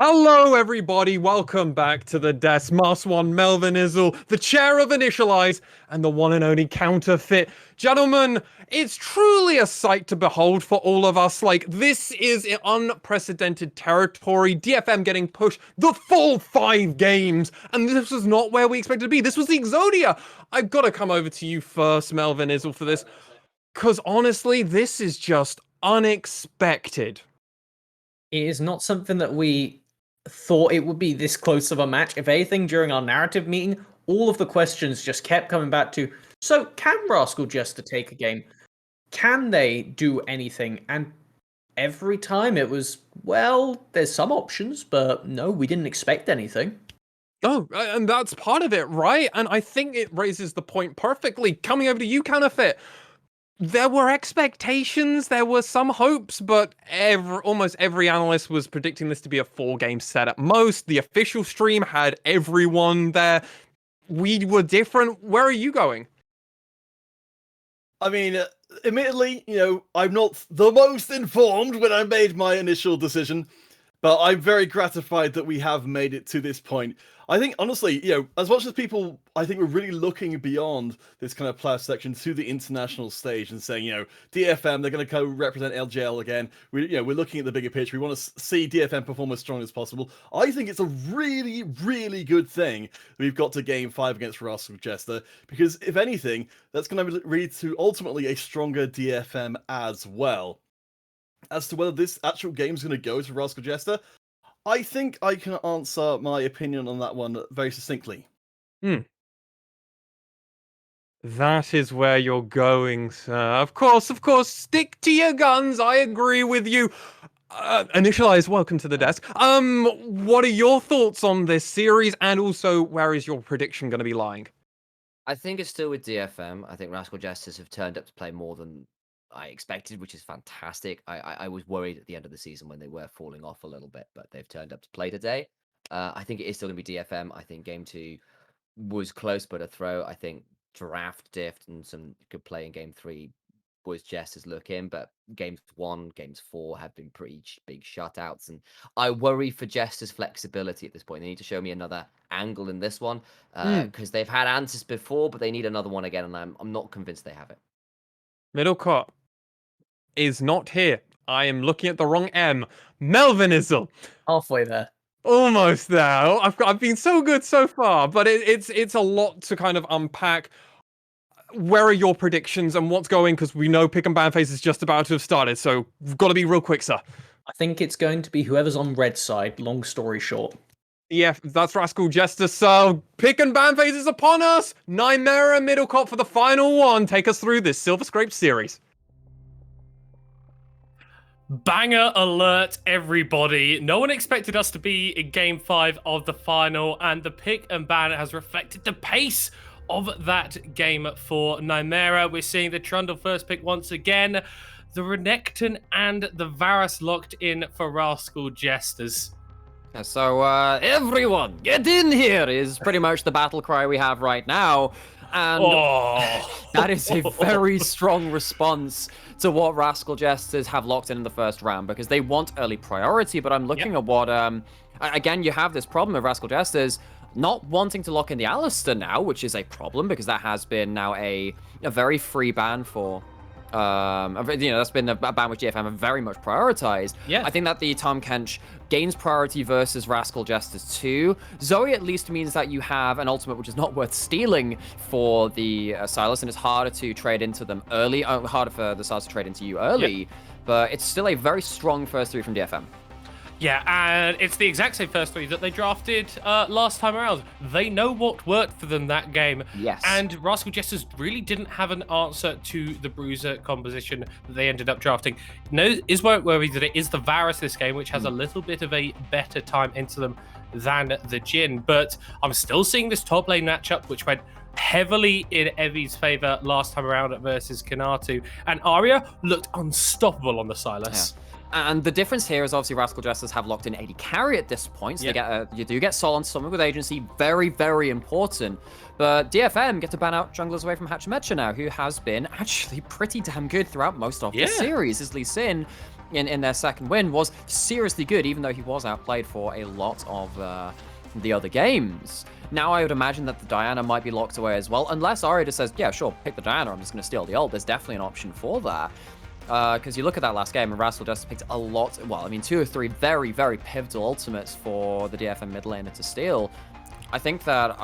Hello, everybody. Welcome back to the desk. Mass One, Melvin Izzle, the chair of Initialize, and the one and only Counterfeit. Gentlemen, it's truly a sight to behold for all of us. Like, this is unprecedented territory. DFM getting pushed the full 5 games, and this was not where we expected to be. This was the Exodia. I've got to come over to you first, Melvin Izzle, for this, because honestly, this is just unexpected. It is not something that we thought it would be this close of a match. If anything, during our narrative meeting, all of the questions just kept coming back to, so can Rascal Jester take a game? Can they do anything? And every time it was, well, there's some options, but no, we didn't expect anything. Oh, and that's part of it, right? And I think it raises the point perfectly. Coming over to you, Counterfeit. There were expectations, there were some hopes, but almost every analyst was predicting this to be a 4-game set at most. The official stream had everyone there. We were different. Where are you going? I mean, admittedly, I'm not the most informed when I made my initial decision, but I'm very gratified that we have made it to this point. I think, honestly, as much as people, I think we're really looking beyond this kind of playoff section to the international stage and saying, DFM, they're going to co-represent LJL again. We're looking at the bigger picture. We want to see DFM perform as strong as possible. I think it's a really, really good thing that we've got to Game 5 against Rascal Jester, because if anything, that's going to lead to ultimately a stronger DFM as well. As to whether this actual game is going to go to Rascal Jester, I think I can answer my opinion on that one very succinctly. That is where you're going, sir. Of course, stick to your guns. I agree with you. Initialize, welcome to the desk. What are your thoughts on this series, and also where is your prediction going to be lying? I think it's still with DFM. I think Rascal Jesters have turned up to play more than I expected, which is fantastic. I was worried at the end of the season when they were falling off a little bit, but they've turned up to play today. I think it is still going to be DFM. I think Game 2 was close, but a throw. I think Draft, Dift, and some good play in Game 3 was Jesters look in, but Games 1, Games 4 have been pretty big shutouts, and I worry for Jesters' flexibility at this point. They need to show me another angle in this one, because they've had answers before, but they need another one again, and I'm not convinced they have it. Middle court is not here. I am looking at the wrong M. Melvin Izzle. Halfway there. Almost there. I've been so good so far, but it's a lot to kind of unpack. Where are your predictions and what's going? Because we know Pick and Ban Phase is just about to have started, so we've got to be real quick, sir. I think it's going to be whoever's on red side, long story short. Yeah, that's Rascal Jester, so Pick and Ban Phase is upon us! Nymera Middle Cop for the final one. Take us through this Silver Scrape series. Banger alert, everybody. No one expected us to be in Game 5 of the final, and the Pick and Ban has reflected the pace of that game for Nymera. We're seeing the Trundle first pick once again, the Renekton and the Varus locked in for Rascal Jesters. So, everyone, get in here is pretty much the battle cry we have right now. And that is a very strong response to what Rascal Jesters have locked in the first round, because they want early priority, but I'm looking at what, again, you have this problem of Rascal Jesters not wanting to lock in the Alistair now, which is a problem, because that has been now a very free ban for... that's been a ban which GFM have very much prioritized. Yeah. I think that the Tom Kench gains priority versus Rascal Jesters 2. Zoe at least means that you have an ultimate which is not worth stealing for the Silas, and it's harder to trade into them early, harder for the Silas to trade into you early, but it's still a very strong first 3 from DFM. Yeah, and it's the exact same first 3 that they drafted last time around. They know what worked for them that game. Yes. And Rascal Jesters really didn't have an answer to the Bruiser composition that they ended up drafting. No, is worried that it is the Varus this game, which has a little bit of a better time into them than the Jhin. But I'm still seeing this top lane matchup, which went heavily in Evi's favor last time around versus Kanatu. And Arya looked unstoppable on the Silas. Yeah. And the difference here is obviously Rascal Jesters have locked in AD carry at this point, so they get you do get Sol on someone with agency, very, very important. But DFM get to ban out junglers away from Hachimecha now, who has been actually pretty damn good throughout most of the series. Is Lee Sin in their second win was seriously good, even though he was outplayed for a lot of the other games. Now I would imagine that the Diana might be locked away as well, unless Arya just says, yeah, sure, pick the Diana, I'm just going to steal the ult. There's definitely an option for that. Because you look at that last game, and Rascal Jester picked a lot, well, I mean, 2 or 3 very, very pivotal ultimates for the DFM mid laner to steal. I think that,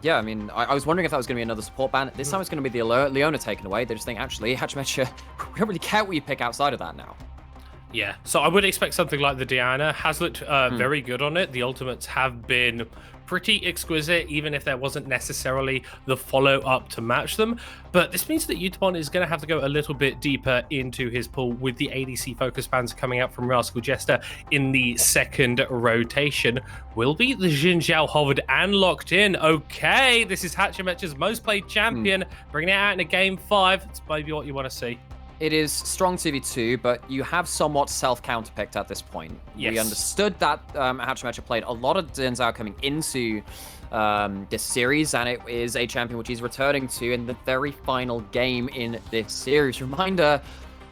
yeah, I mean, I was wondering if that was going to be another support ban. This time it's going to be the Leona taken away. They just think, actually, Hatchmecha, we don't really care what you pick outside of that now. Yeah, so I would expect something like the Diana. Has looked very good on it. The ultimates have been pretty exquisite, even if there wasn't necessarily the follow-up to match them. But this means that Utapon is going to have to go a little bit deeper into his pool with the ADC focus bans coming out from Rascal Jester in the second rotation. Will be the Xin Zhao hovered and locked in. Okay, this is Hatchemecha's most played champion. Bringing it out in a game 5. It's maybe what you want to see. It is strong 2v2, but you have somewhat self-counterpicked at this point. Yes. We understood that Hatchemecha played a lot of Xin Zhao coming into this series, and it is a champion which he's returning to in the very final game in this series. Reminder,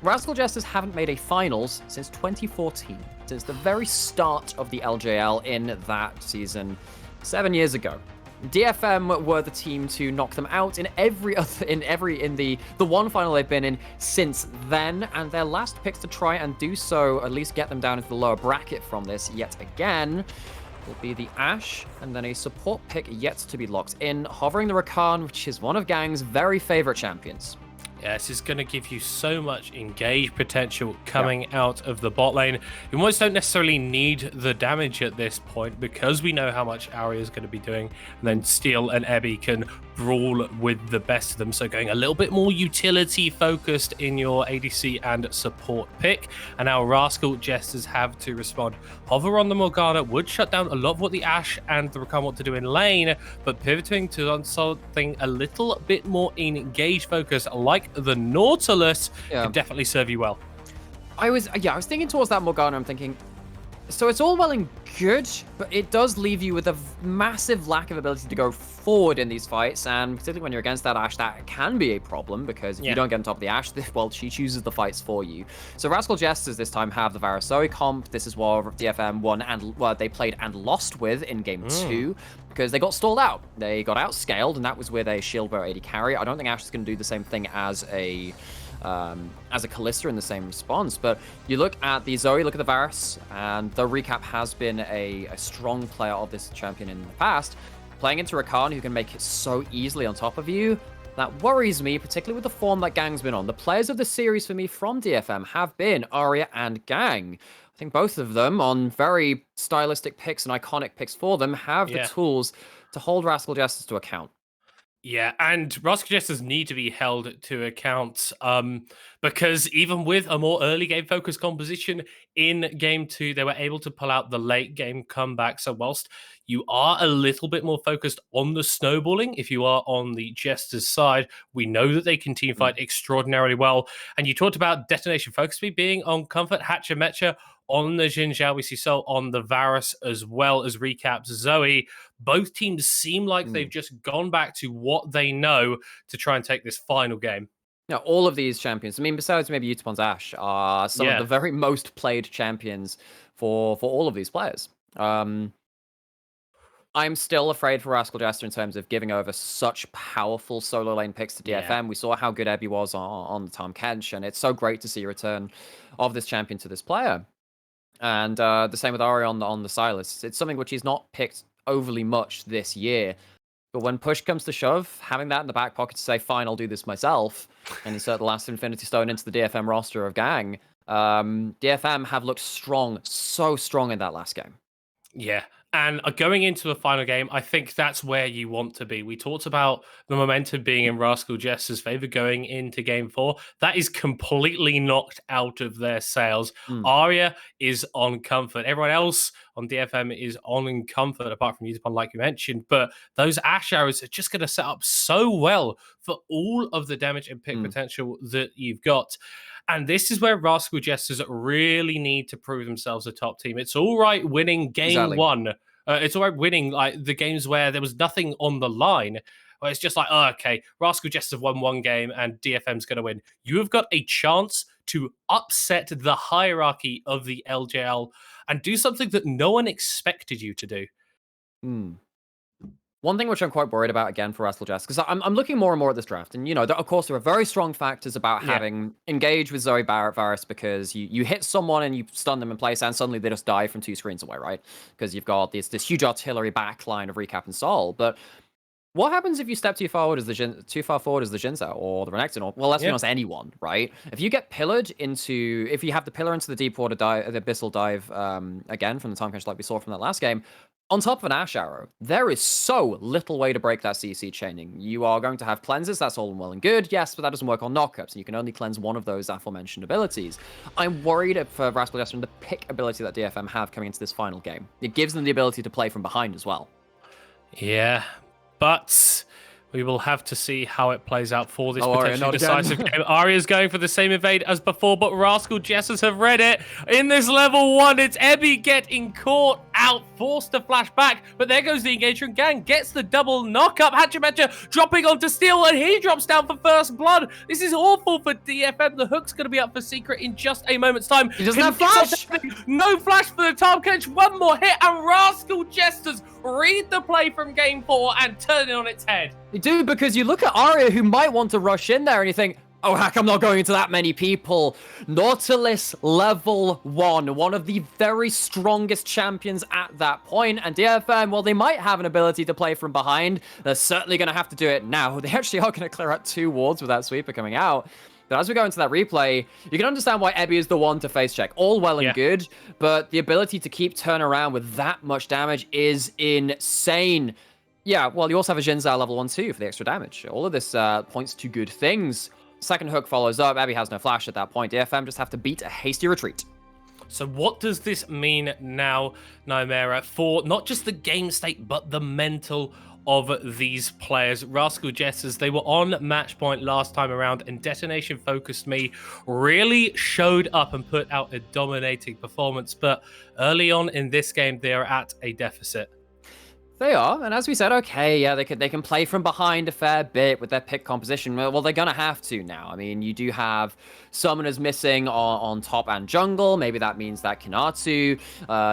Rascal Jesters haven't made a finals since 2014, since the very start of the LJL in that season 7 years ago. DFM were the team to knock them out in the one final they've been in since then, and their last picks to try and do so, at least get them down into the lower bracket from this yet again, will be the Ashe, and then a support pick yet to be locked in, hovering the Rakan, which is one of Gang's very favorite champions. Yeah, this is going to give you so much engage potential coming out of the bot lane. You almost don't necessarily need the damage at this point because we know how much Arya is going to be doing. And then Steel and Ebby can brawl with the best of them. So going a little bit more utility focused in your ADC and support pick. And now Rascal Jesters have to respond. Hover on the Morgana would shut down a lot of what the Ashe and the Rakan want to do in lane, but pivoting to something a little bit more engage focused, like the Nautilus, could definitely serve you well. I was thinking towards that Morgana. I'm thinking, so it's all well and good, but it does leave you with a massive lack of ability to go forward in these fights, and particularly when you're against that Ashe, that can be a problem, because if you don't get on top of the Ashe, well, she chooses the fights for you. So Rascal Jesters this time have the Varus Zoe comp. This is what DFM won and they played and lost with in game 2, because they got stalled out. They got outscaled, and that was with a shield bearer AD carry. I don't think Ashe is going to do the same thing as a Kalista in the same response, but you look at the Zoe, look at the Varus, and the recap has been a strong player of this champion in the past. Playing into Rakan, who can make it so easily on top of you, that worries me, particularly with the form that Gang's been on. The players of the series for me from DFM have been Arya and Gang. I think both of them, on very stylistic picks and iconic picks for them, have the tools to hold Rascal Jesters to account. Yeah, and Rascal Jesters need to be held to account because even with a more early game focused composition in game 2, they were able to pull out the late game comeback. So whilst you are a little bit more focused on the snowballing, if you are on the Jesters side, we know that they can team fight extraordinarily well. And you talked about Detention FocusMe being on Comfort, Hatchemecha on the Xin Zhao, we see so on the Varus, as well as recaps Zoe. Both teams seem like they've just gone back to what they know to try and take this final game. Now, all of these champions, I mean, besides maybe Utapon's Ashe, are some of the very most played champions for all of these players. I'm still afraid for Rascal Jester in terms of giving over such powerful solo lane picks to DFM. Yeah. We saw how good Ebby was on the Tahm Kench, and it's so great to see a return of this champion to this player. And the same with Arya on the Silas. It's something which he's not picked overly much this year. But when push comes to shove, having that in the back pocket to say, fine, I'll do this myself, and insert the last Infinity Stone into the DFM roster of Gang, DFM have looked strong, so strong in that last game. Yeah. And going into the final game, I think that's where you want to be. We talked about the momentum being in Rascal Jester's favor going into game 4. That is completely knocked out of their sails. Arya is on Comfort. Everyone else on DFM is on Comfort, apart from Utapon, like you mentioned. But those Ashe arrows are just going to set up so well for all of the damage and pick potential that you've got. And this is where Rascal Jesters really need to prove themselves a top team. It's all right winning game 1. It's all right winning like the games where there was nothing on the line. where it's just like, oh, okay, Rascal Jester have won one game and DFM's going to win. You have got a chance to upset the hierarchy of the LJL and do something that no one expected you to do. One thing which I'm quite worried about again for Rascal Jester, because I'm looking more and more at this draft, and of course there are very strong factors about having engaged with Zoe Varus, because you hit someone and you stun them in place, and suddenly they just die from 2 screens away, right? Because you've got this huge artillery backline of Recap and Sol. But what happens if you step too far forward as the Jinzhou or the Renekton, or, well, let's be honest, anyone, right? If you get pillared into, if you have the pillar into the deep water dive, the abyssal dive, again, from the time crunch like we saw from that last game, on top of an Ash Arrow, there is so little way to break that CC chaining. You are going to have cleanses, that's all well and good, yes, but that doesn't work on knockups, and you can only cleanse one of those aforementioned abilities. I'm worried for Rascal Jester and the pick ability that DFM have coming into this final game. It gives them the ability to play from behind as well. Yeah, but we will have to see how it plays out for this potentially decisive game. Arya's going for the same evade as before, but Rascal Jesters have read it. In this level 1, it's Ebby getting caught out, forced to flash back, but there goes the engagement gang, gets the double knock-up. Hatchamacha dropping onto Steel, and he drops down for first blood. This is awful for DFM. The hook's going to be up for Secret in just a moment's time. He doesn't have flash! No flash for the time catch. One more hit, and Rascal Jesters read the play from game 4 and turn it on its head. You do, because you look at Arya, who might want to rush in there, and you think, oh, heck, I'm not going into that many people. Nautilus level 1, one of the very strongest champions at that point. And DFM, well, they might have an ability to play from behind. They're certainly going to have to do it now. They actually are going to clear out 2 wards with that sweeper coming out. But as we go into that replay, you can understand why Ebby is the one to face check. All well and good, but the ability to keep turn around with that much damage is insane. Yeah, well, you also have a Jinzhou level 1 too for the extra damage. All of this points to good things. Second hook follows up. Abby has no flash at that point. DFM just have to beat a hasty retreat. So what does this mean now, Nymera, for not just the game state, but the mental of these players? Rascal Jesters, they were on match point last time around, and Detention FocusMe really showed up and put out a dominating performance. But early on in this game, they are at a deficit. They are, and as we said, okay, yeah, they can play from behind a fair bit with their pick composition. Well, they're gonna have to now. I mean, you do have summoners missing on top and jungle. Maybe that means that Kinatsu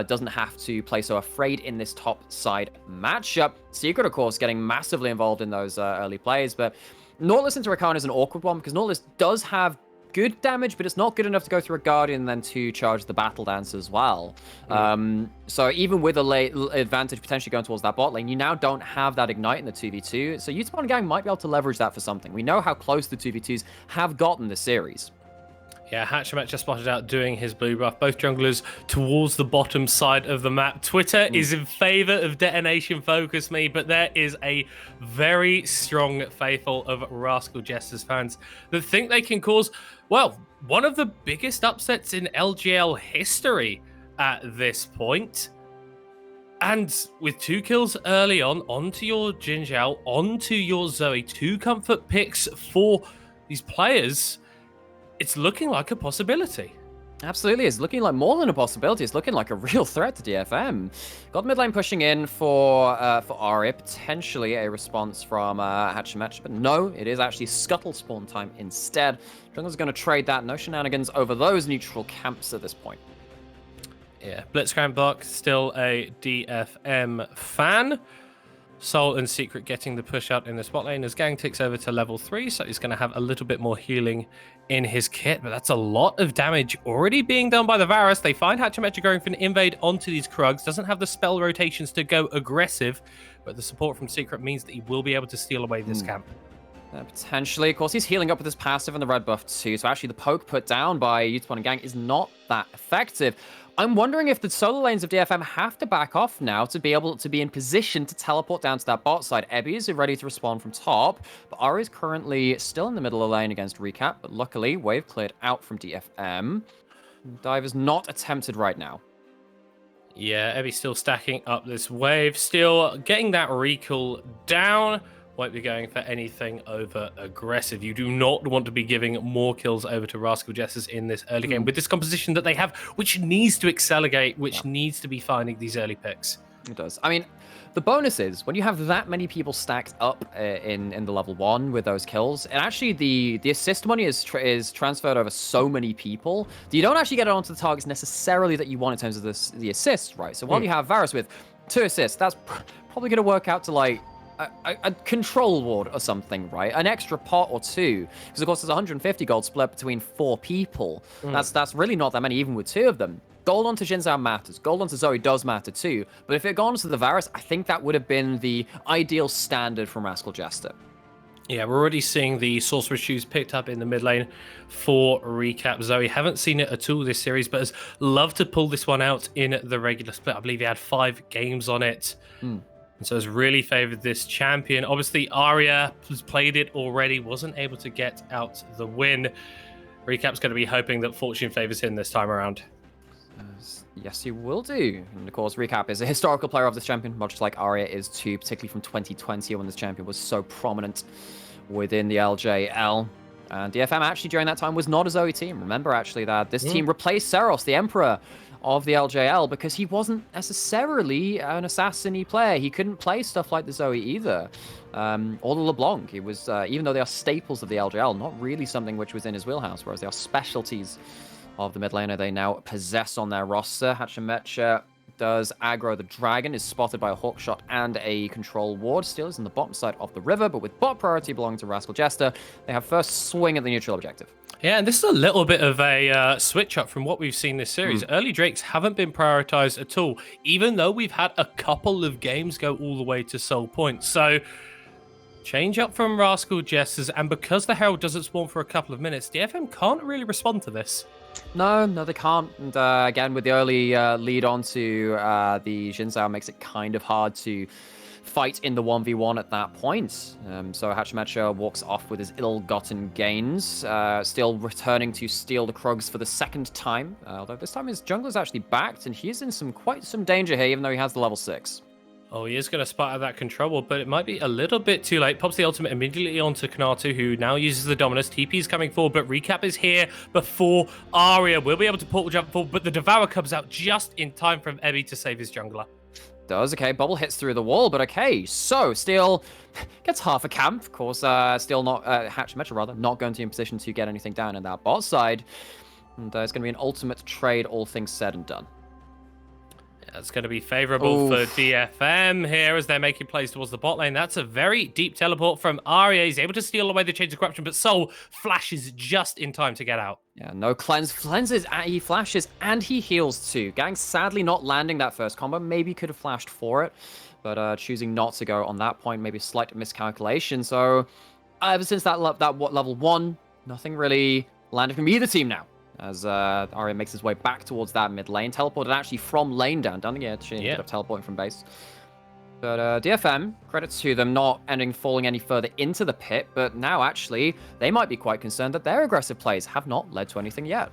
doesn't have to play so afraid in this top side matchup. Secret, of course, getting massively involved in those early plays, but Nautilus into Rakan is an awkward one because Nautilus does have good damage, but it's not good enough to go through a Guardian and then to charge the Battle Dance as well. So even with a late advantage potentially going towards that bot lane, you now don't have that Ignite in the 2v2. So Utapon Gang might be able to leverage that for something. We know how close the 2v2s have gotten this series. Yeah, Hatchamat just spotted out doing his blue buff. Both junglers towards the bottom side of the map. Twitter is in favor of Detention FocusMe, but there is a very strong faithful of Rascal Jesters fans that think they can cause, well, one of the biggest upsets in LJL history at this point. And with 2 kills early on, onto your Jinzhou, onto your Zoe, 2 comfort picks for these players, it's looking like a possibility. Absolutely, it's looking like more than a possibility. It's looking like a real threat to DFM. Got mid lane pushing in for Arya, potentially a response from Hatchamatch, but no, it is actually Scuttle spawn time instead. Jungle's going to trade that. No shenanigans over those neutral camps at this point. Yeah, Blitzcrank Buck, still a DFM fan. Soul and Secret getting the push out in the spot lane as Gang ticks over to level 3, so he's going to have a little bit more healing in his kit, but that's a lot of damage already being done by the Varus. They find Hatchametra going for an invade onto these Krugs, doesn't have the spell rotations to go aggressive, but the support from Secret means that he will be able to steal away this camp. Potentially, of course, he's healing up with his passive and the red buff too, so actually the poke put down by Utapon and Gang is not that effective. I'm wondering if the solo lanes of DFM have to back off now to be able to be in position to teleport down to that bot side. Ebby is ready to respond from top, but Ari is currently still in the middle of the lane against Recap, but luckily, wave cleared out from DFM. Dive is not attempted right now. Yeah, Ebby's still stacking up this wave, still getting that recall down. Won't be going for anything over aggressive. You do not want to be giving more kills over to Rascal Jesters in this early game with this composition that they have, which needs to accelerate, which needs to be finding these early picks. It does. I mean, the bonus is when you have that many people stacked up in the level 1 with those kills, and actually the assist money is transferred over so many people that you don't actually get it onto the targets necessarily that you want in terms of the assists, right? So while you have Varus with 2 assists, that's probably going to work out to like a control ward or something, right? An extra pot or 2, because of course there's 150 gold split between 4 people. That's really not that many, even with 2 of them. Gold onto Xin Zhao matters. Gold onto Zoe does matter too. But if it had gone to the Varus, I think that would have been the ideal standard from Rascal Jester. Yeah, we're already seeing the Sorcerer's Shoes picked up in the mid lane for Recap. Zoe, haven't seen it at all this series, but has loved to pull this one out in the regular split. I believe he had 5 games on it. And so has really favored this champion. Obviously, Arya has played it already, wasn't able to get out the win. Recap's going to be hoping that fortune favors him this time around. Yes, you will do. And of course, Recap is a historical player of this champion, much like Arya is too, particularly from 2020 when this champion was so prominent within the LJL. And DFM actually during that time was not a Zoe team. Remember actually that this team replaced Seros, the Emperor of the LJL, because he wasn't necessarily an assassin-y player. He couldn't play stuff like the Zoe either. Or the LeBlanc. It was, even though they are staples of the LJL, not really something which was in his wheelhouse, whereas they are specialties of the mid laner they now possess on their roster. Hachimecha does aggro the dragon, is spotted by a hawk shot and a control ward. Still is on the bottom side of the river, but with bot priority belonging to Rascal Jester, they have first swing at the neutral objective. Yeah, and this is a little bit of a switch up from what we've seen this series. Early Drakes haven't been prioritized at all, even though we've had a couple of games go all the way to soul points. So change up from Rascal Jesters, and because the Herald doesn't spawn for a couple of minutes, DFM can't really respond to this. No, they can't. And again, with the early lead on to the Xin Zhao, makes it kind of hard to fight in the 1v1 at that point. So Hachimecha walks off with his ill-gotten gains, still returning to steal the Krugs for the second time. Although this time his jungler's actually backed, and he's in quite some danger here, even though he has the level 6. Oh, he is going to spot out that control ward, but it might be a little bit too late. Pops the ultimate immediately onto Kanatu, who now uses the Dominus. TP's coming forward, but Recap is here before Arya will be able to portal jump forward, but the Devour comes out just in time from Ebby to save his jungler. Does, okay, bubble hits through the wall, but okay, so Steel gets half a camp. Of course, still not, Hachimecha rather, not going to be in position to get anything down in that bot side. And it's going to be an ultimate trade, all things said and done. That's going to be favorable for DFM here as they're making plays towards the bot lane. That's a very deep teleport from Arya. He's able to steal away the Chains of Corruption, but Soul flashes just in time to get out. Yeah, no cleanse. Cleanses, he flashes, and he heals too. Gang sadly not landing that first combo. Maybe could have flashed for it, but choosing not to go on that point. Maybe a slight miscalculation. So ever since that level 1, nothing really landed from either team now. As Arya makes his way back towards that mid lane. Teleported actually from lane down the edge. She ended up teleporting from base. But DFM, credits to them not falling any further into the pit. But now actually, they might be quite concerned that their aggressive plays have not led to anything yet.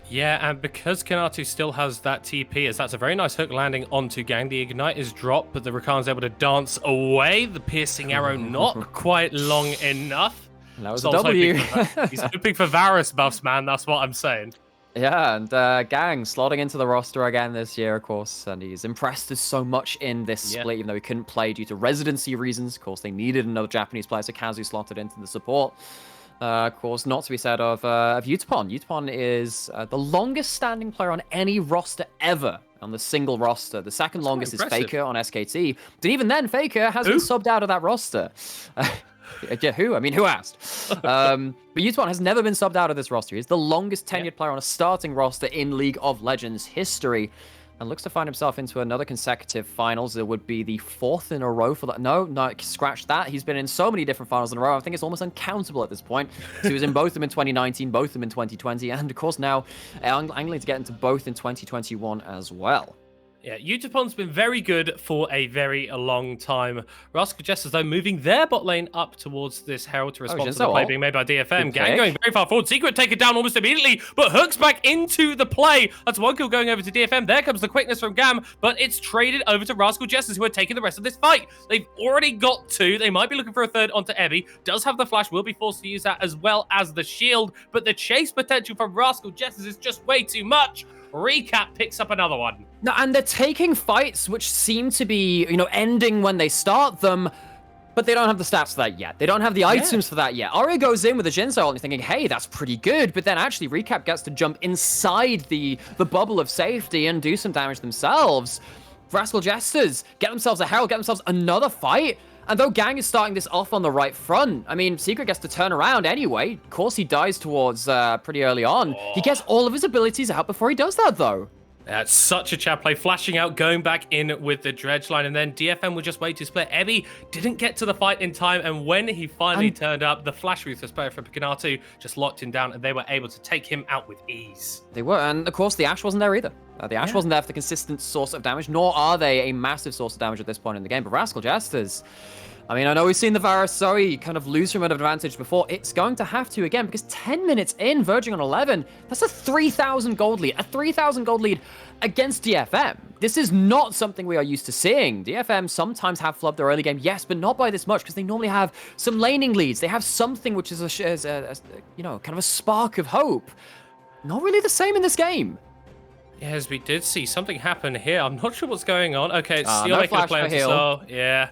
Yeah, and because Kanatu still has that TP, as that's a very nice hook landing onto Gang. The Ignite is dropped, but the Rakan's able to dance away. The piercing arrow not quite long enough. That was a W. He's hoping for Varus buffs, man. That's what I'm saying. Yeah, and Gang slotting into the roster again this year, of course. And he's impressed us so much in this split, even though he couldn't play due to residency reasons. Of course, they needed another Japanese player, so Kazu slotted into the support. Of course, not to be said of Utapon. Utapon is the longest standing player on any roster ever on the single roster. The second longest is Faker on SKT. But even then, Faker has been subbed out of that roster. Yeah, who? I mean, who asked? But Utapon has never been subbed out of this roster. He's the longest tenured player on a starting roster in League of Legends history, and looks to find himself into another consecutive finals. It would be the 4th in a row for that. No, scratch that. He's been in so many different finals in a row. I think it's almost uncountable at this point. So he was in both of them in 2019, both of them in 2020, and of course now angling to get into both in 2021 as well. Yeah, Utapon's been very good for a very long time. Rascal Jester, though, moving their bot lane up towards this Herald to respond to the play being made by DFM. Gang going very far forward. Secret taken down almost immediately, but hooks back into the play. That's one kill going over to DFM. There comes the quickness from Gam, but it's traded over to Rascal Jesters, who are taking the rest of this fight. They've already got 2. They might be looking for a third onto Ebby. Does have the flash, will be forced to use that as well as the shield, but the chase potential from Rascal Jesters is just way too much. Recap picks up another one. No, and they're taking fights which seem to be, ending when they start them, but they don't have the stats for that yet. They don't have the items for that yet. Aria goes in with a Jin Soul and you're thinking, hey, that's pretty good, but then actually Recap gets to jump inside the bubble of safety and do some damage themselves. Rascal Jesters get themselves a Herald, get themselves another fight, and though Gang is starting this off on the right front, I mean, Secret gets to turn around anyway. Of course, he dies towards pretty early on. He gets all of his abilities out before he does that, though. That's such a chat play, flashing out, going back in with the dredge line, and then DFM will just wait to split. Ebby didn't get to the fight in time, and when he finally turned up, the flash ruthless player from Picanatu just locked him down, and they were able to take him out with ease. They were, and of course, the Ash wasn't there either. The Ash wasn't there for the consistent source of damage, nor are they a massive source of damage at this point in the game, but Rascal Jesters, I mean, I know we've seen the Varus Zoe kind of lose from an advantage before. It's going to have to again, because 10 minutes in, verging on 11, that's a 3,000 gold lead. A 3,000 gold lead against DFM. This is not something we are used to seeing. DFM sometimes have flubbed their early game, yes, but not by this much, because they normally have some laning leads. They have something which is kind of a spark of hope. Not really the same in this game. Yes, we did see something happen here. I'm not sure what's going on. Okay, it's still no making a flash play for onto heal. Soul. Yeah.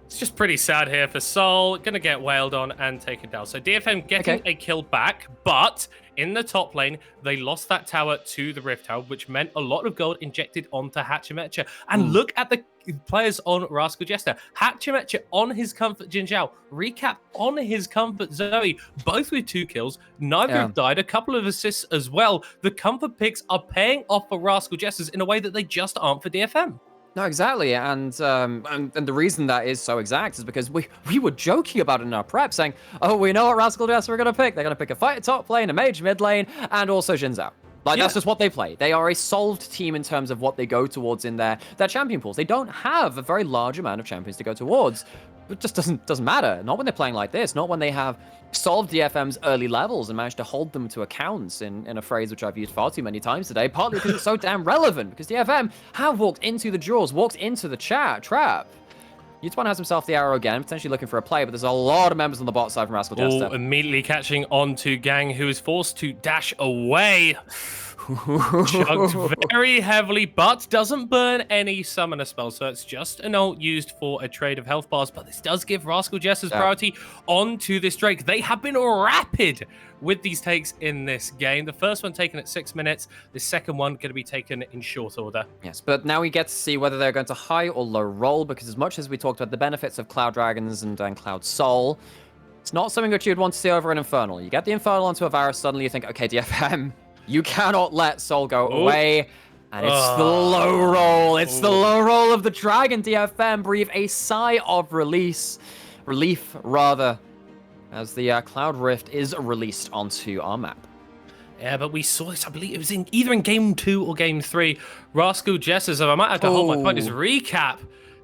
It's just pretty sad here for Soul. Gonna get wailed on and taken down. So DFM getting a kill back, but in the top lane, they lost that tower to the Rift Tower, which meant a lot of gold injected onto Hachimecha. And look at the players on Rascal Jester. Hachimecha on his Comfort Jin Zhao, Recap on his Comfort Zoe, both with 2 kills. Neither have died, a couple of assists as well. The Comfort picks are paying off for Rascal Jesters in a way that they just aren't for DFM. No, exactly, and the reason that is so exact is because we were joking about it in our prep, saying, oh, we know what Rascal Jester are going to pick. They're going to pick a fighter top lane, a mage mid lane, and also Jin Zhao. That's just what they play. They are a solved team in terms of what they go towards in their champion pools. They don't have a very large amount of champions to go towards. It just doesn't matter. Not when they're playing like this. Not when they have solved DFM's early levels and managed to hold them to accounts in a phrase which I've used far too many times today, partly because it's so damn relevant, because DFM have walked into the jaws, walked into the trap. Yutuan has himself the arrow again, potentially looking for a play, but there's a lot of members on the bot side from Rascal Jester. All immediately catching on to Gang, who is forced to dash away. Chugged very heavily, but doesn't burn any summoner spells, so it's just an ult used for a trade of health bars, but this does give Rascal Jester's priority onto this Drake. They have been rapid with these takes in this game. The first one taken at 6 minutes, the second one going to be taken in short order. Yes, but now we get to see whether they're going to high or low roll, because as much as we talked about the benefits of Cloud Dragons and Cloud Soul, it's not something that you'd want to see over an Infernal. You get the Infernal onto a Varus, suddenly you think, okay, DFM, you cannot let Soul go away. And it's the low roll. It's the low roll of the Dragon. DFM breathe a sigh of relief, as the Cloud Rift is released onto our map. Yeah, but we saw this, I believe it was either in game 2 or game 3. Rascal Jesters, I might have to hold my point, is Recap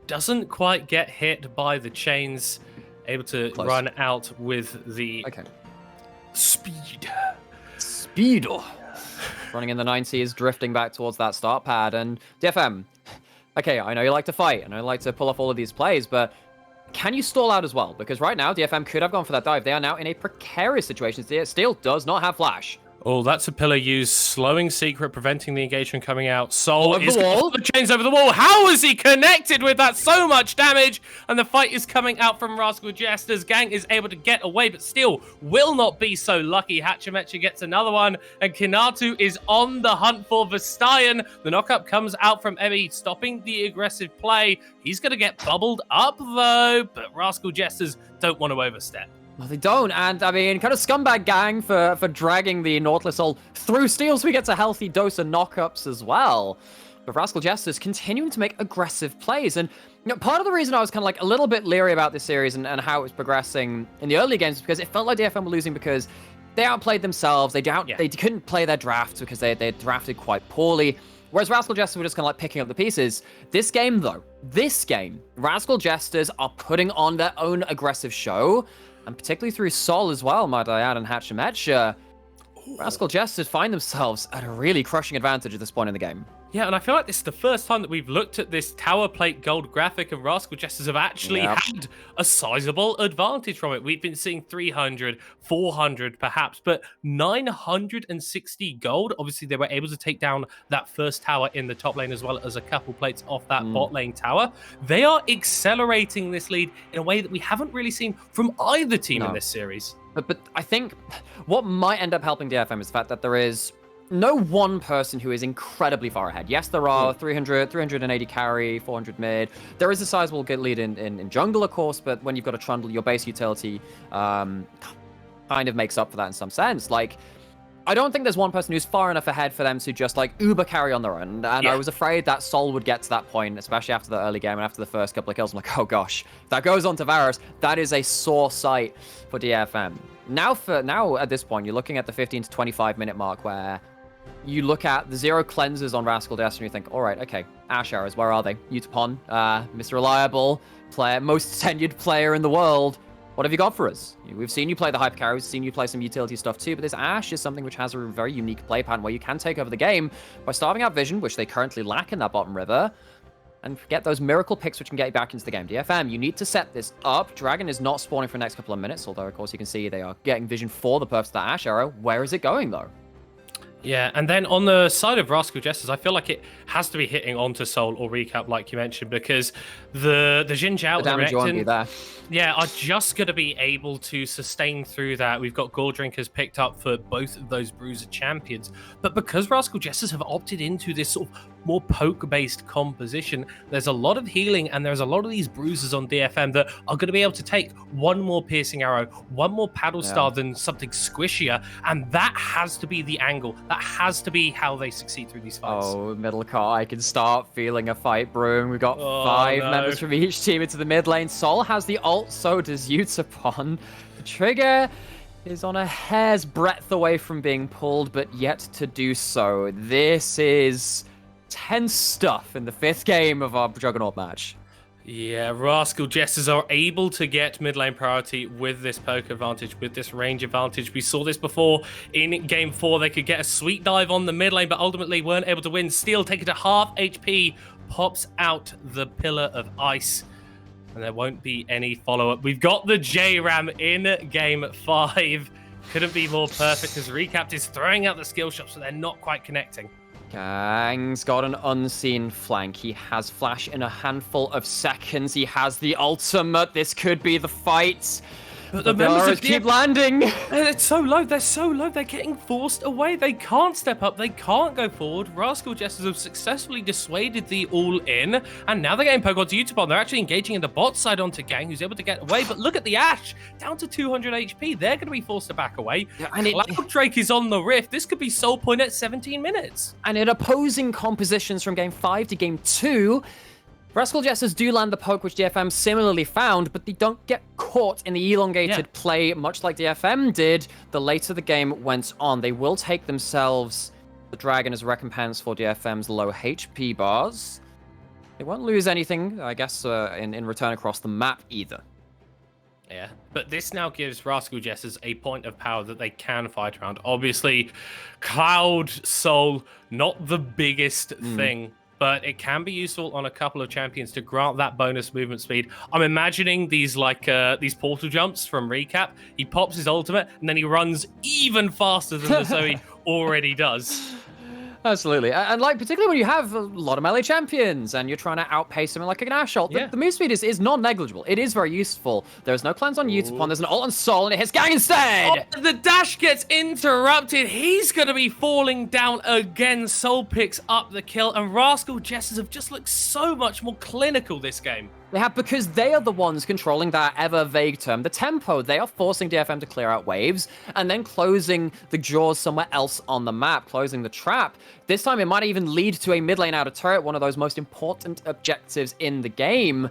doesn't quite get hit by the chains, able to run out with the speed. Running in the 90s, drifting back towards that start pad, and DFM, okay, I know you like to fight, and I like to pull off all of these plays, but can you stall out as well? Because right now, DFM could have gone for that dive. They are now in a precarious situation. Steel does not have flash. Oh, that's a pillar used, slowing Secret, preventing the engagement coming out. Soul Over is the wall. the chains over the wall. How is he connected with that? So much damage, and the fight is coming out from Rascal Jesters. Gang is able to get away, but still will not be so lucky. Hachimecha gets another one, and Kinatu is on the hunt for Vestayan. The knockup comes out from Emmy, stopping the aggressive play. He's going to get bubbled up, though, but Rascal Jesters don't want to overstep. No, they don't, and I mean, kind of scumbag Gang for dragging the Nautilus Soul through steel, so we get a healthy dose of knockups as well. But Rascal Jesters continuing to make aggressive plays, and part of the reason I was kind of like a little bit leery about this series and how it was progressing in the early games is because it felt like DFM were losing because they outplayed themselves, they couldn't play their drafts because they drafted quite poorly. Whereas Rascal Jesters were just kind of like picking up the pieces. This game, Rascal Jesters are putting on their own aggressive show, and particularly through Sol as well, might I add, and Hachimecha, Rascal Jesters find themselves at a really crushing advantage at this point in the game. Yeah, and I feel like this is the first time that we've looked at this tower plate gold graphic, and Rascal Jesters have actually had a sizable advantage from it. We've been seeing 300, 400 perhaps, but 960 gold. Obviously, they were able to take down that first tower in the top lane as well as a couple plates off that bot lane tower. They are accelerating this lead in a way that we haven't really seen from either team in this series. But I think what might end up helping DFM is the fact that there is no one person who is incredibly far ahead. Yes, there are 380 carry, 400 mid. There is a sizable good lead in jungle, of course, but when you've got a trundle, your base utility kind of makes up for that in some sense. Like, I don't think there's one person who's far enough ahead for them to just, like, uber carry on their own. And I was afraid that Sol would get to that point, especially after the early game and after the first couple of kills. I'm like, oh gosh, if that goes on to Varus, that is a sore sight for DFM. Now at this point, you're looking at the 15 to 25 minute mark where you look at the 0 cleanses on Rascal Jester and you think, all right, okay, Ashe Arrows, where are they? Utapon, Mr. Reliable, player, most tenured player in the world. What have you got for us? We've seen you play the hyper carry, we've seen you play some utility stuff too, but this Ashe is something which has a very unique play pattern where you can take over the game by starving out vision, which they currently lack in that bottom river, and get those miracle picks which can get you back into the game. DFM, you need to set this up. Dragon is not spawning for the next couple of minutes, although of course you can see they are getting vision for the purpose of that Ashe Arrow. Where is it going though? Yeah, and then on the side of Rascal Jesters, I feel like it has to be hitting onto Soul or Recap, like you mentioned, because the Xin Zhao, the damage won't be there. Yeah, are just going to be able to sustain through that. We've got Gore Drinkers picked up for both of those Bruiser champions. But because Rascal Jesters have opted into this sort of more poke-based composition, there's a lot of healing and there's a lot of these bruisers on DFM that are going to be able to take one more piercing arrow, one more paddle star than something squishier, and that has to be the angle. That has to be how they succeed through these fights. Oh, middle car, I can start feeling a fight brewing. We've got 5 members from each team into the mid lane. Sol has the ult, so does Utapon. The trigger is on a hair's breadth away from being pulled, but yet to do so. This is tense stuff in the 5th game of our Juggernaut match. Yeah, Rascal Jesters are able to get mid lane priority with this poke advantage, with this range advantage. We saw this before in game 4. They could get a sweet dive on the mid lane, but ultimately weren't able to win. Steel taken to half HP, pops out the Pillar of Ice, and there won't be any follow-up. We've got the J-Ram in game 5. Couldn't be more perfect as Recapped is throwing out the skill shots, so they're not quite connecting. Kang's got an unseen flank. He has flash in a handful of seconds. He has the ultimate. This could be the fight. But the members of keep landing. It's so low. They're so low. They're getting forced away. They can't step up. They can't go forward. Rascal Jesters have successfully dissuaded the all-in, and now they're getting poked onto Utapon. They're actually engaging in the bot side onto Gang, who's able to get away. But look at the Ashe, down to 200 HP. They're going to be forced to back away. Yeah, and Cloud Drake is on the rift. This could be Soul Point at 17 minutes. And in opposing compositions from game 5 to game 2, Rascal Jesters do land the poke, which DFM similarly found, but they don't get caught in the elongated play, much like DFM did the later the game went on. They will take themselves the Dragon as a recompense for DFM's low HP bars. They won't lose anything, I guess, in return across the map either. Yeah, but this now gives Rascal Jesters a point of power that they can fight around. Obviously, Cloud Soul, not the biggest thing, but it can be useful on a couple of champions to grant that bonus movement speed. I'm imagining these these portal jumps from Recap. He pops his ultimate, and then he runs even faster than the Zoe already does. Absolutely. And like, particularly when you have a lot of melee champions and you're trying to outpace something like an Ashe ult, the move speed is non-negligible. It is very useful. There's no cleanse on Utapon. There's an ult on Sol, and it hits Gang instead! Oh, the dash gets interrupted. He's going to be falling down again. Sol picks up the kill, and Rascal Jesters have just looked so much more clinical this game. They have, because they are the ones controlling that ever-vague term, the tempo. They are forcing DFM to clear out waves and then closing the jaws somewhere else on the map, closing the trap. This time it might even lead to a mid lane outer turret, one of those most important objectives in the game.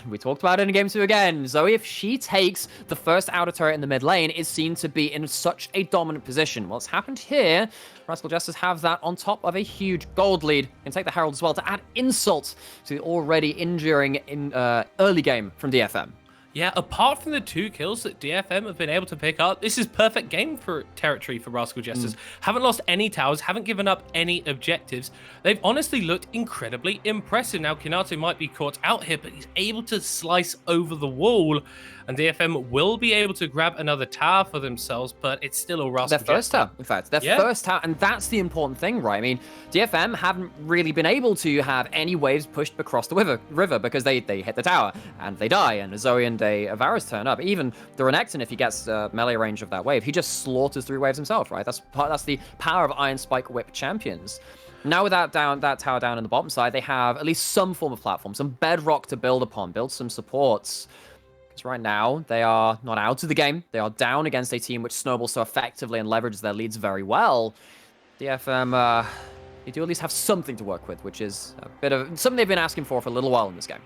We talked about it in game 2 again. Zoe, if she takes the first outer turret in the mid lane, is seen to be in such a dominant position. Well, it's happened here. Rascal Jesters have that on top of a huge gold lead. Can take the Herald as well to add insult to the already enduring early game from DFM. Yeah, apart from the 2 kills that DFM have been able to pick up, this is perfect game for territory for Rascal Jesters. Haven't lost any towers, haven't given up any objectives. They've honestly looked incredibly impressive. Now, Kinato might be caught out here, but he's able to slice over the wall. And DFM will be able to grab another tower for themselves, but it's still a Rascal Their first tower, in fact. Their first tower, and that's the important thing, right? I mean, DFM haven't really been able to have any waves pushed across the river because they hit the tower, and they die, and Zoe and Avaris turn up. Even the Renekton, if he gets melee range of that wave, he just slaughters 3 waves himself, right? That's the power of Iron Spike Whip champions. Now with that tower down in the bottom side, they have at least some form of platform, some bedrock to build upon, build some supports. Because right now, they are not out of the game. They are down against a team which snowballs so effectively and leverages their leads very well. DFM, they do at least have something to work with, which is a bit of something they've been asking for a little while in this game.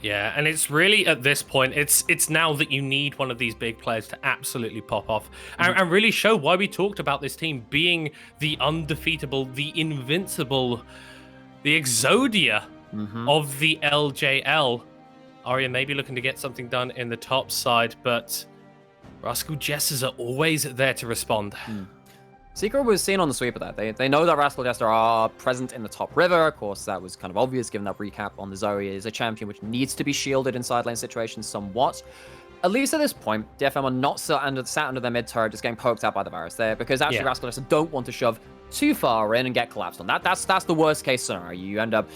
Yeah, and it's really at this point, it's now that you need one of these big players to absolutely pop off and really show why we talked about this team being the undefeatable, the invincible, the Exodia of the LJL. Arya may be looking to get something done in the top side, but Rascal Jesters are always there to respond. Secret was seen on the sweep of that. They know that Rascal Jester are present in the top river. Of course, that was kind of obvious given that recap on the Zoe is a champion which needs to be shielded in side lane situations somewhat. At least at this point, DFM are not sat under their mid turret just getting poked out by the Varus there because actually Rascal Jester don't want to shove too far in and get collapsed on. That's the worst case scenario. You end up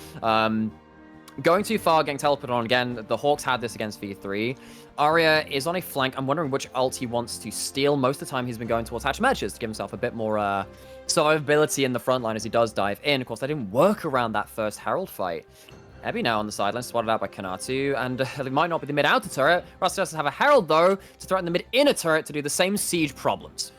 going too far, getting teleported on again. The Hawks had this against V3. Arya is on a flank. I'm wondering which ult he wants to steal. Most of the time, he's been going towards Hatch Measures to give himself a bit more survivability in the front line as he does dive in. Of course, that didn't work around that first Herald fight. Ebby now on the sideline, spotted out by Kanatu, and it might not be the mid-outer turret. Rascal Jester have a Herald, though, to threaten the mid-inner turret to do the same siege problems.